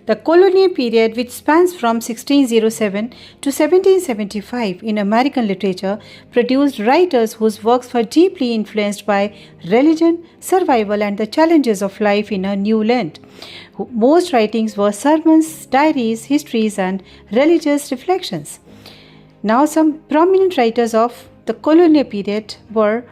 The colonial period, which spans from 1607 to 1775 in American literature, produced writers whose works were deeply influenced by religion, survival, and the challenges of life in a new land. Most writings were sermons, diaries, histories, and religious reflections. Now, some prominent writers of the colonial period were: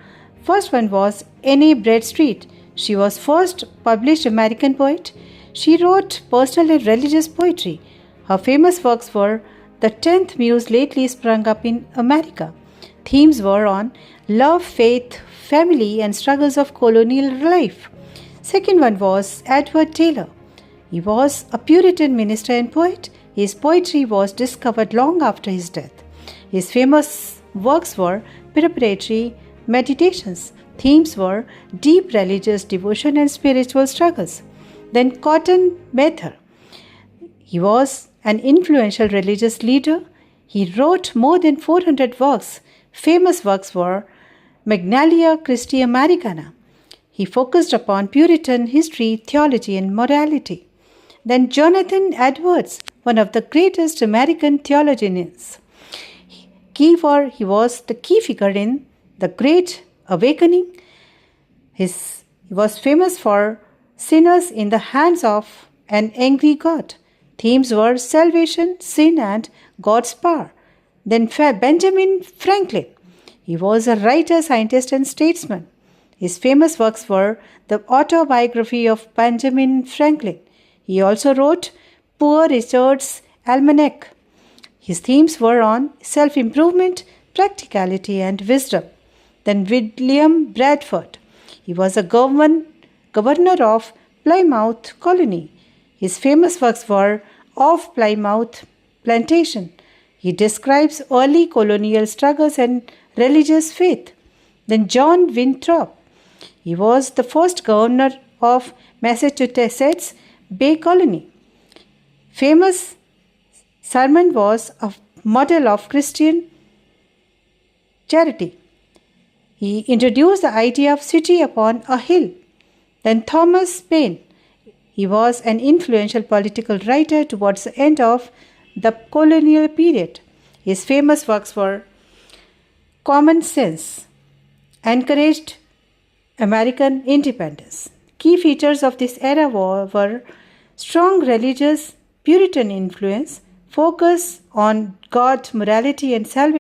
first one was Anne Bradstreet. She was first published American poet. She wrote personal and religious poetry. Her famous works were The 10th Muse Lately Sprung Up in America. Themes were on love, faith, family, and struggles of colonial life. Second one was Edward Taylor. He was a Puritan minister and poet. His poetry was discovered long after his death. His famous works were preparatory meditations. Themes were deep religious devotion and spiritual struggles. Then Cotton Mather. He was an influential religious leader. He wrote more than 400 works. Famous works were Magnalia Christi Americana. He focused upon Puritan history, theology, and morality. Then Jonathan Edwards, one of the greatest American theologians. He was the key figure in the Great Awakening. He was famous for Sinners in the Hands of an Angry God. Themes were salvation, sin, and God's power. Then Benjamin Franklin. He was a writer, scientist, and statesman. His famous works were the autobiography of Benjamin Franklin. He also wrote Poor Richard's Almanac. His themes were on self-improvement, practicality, and wisdom. Then William Bradford. He was a governor of Plymouth Colony. His famous works were Of Plymouth Plantation. He describes early colonial struggles and religious faith. Then John Winthrop. He was the first governor of Massachusetts Bay Colony. Famous sermon was a model of Christian charity. He introduced the idea of city upon a hill. Then Thomas Paine. He was an influential political writer towards the end of the colonial period. His famous works were Common Sense, encouraged American independence. Key features of this era were strong religious Puritan influence, focus on God, morality, and salvation.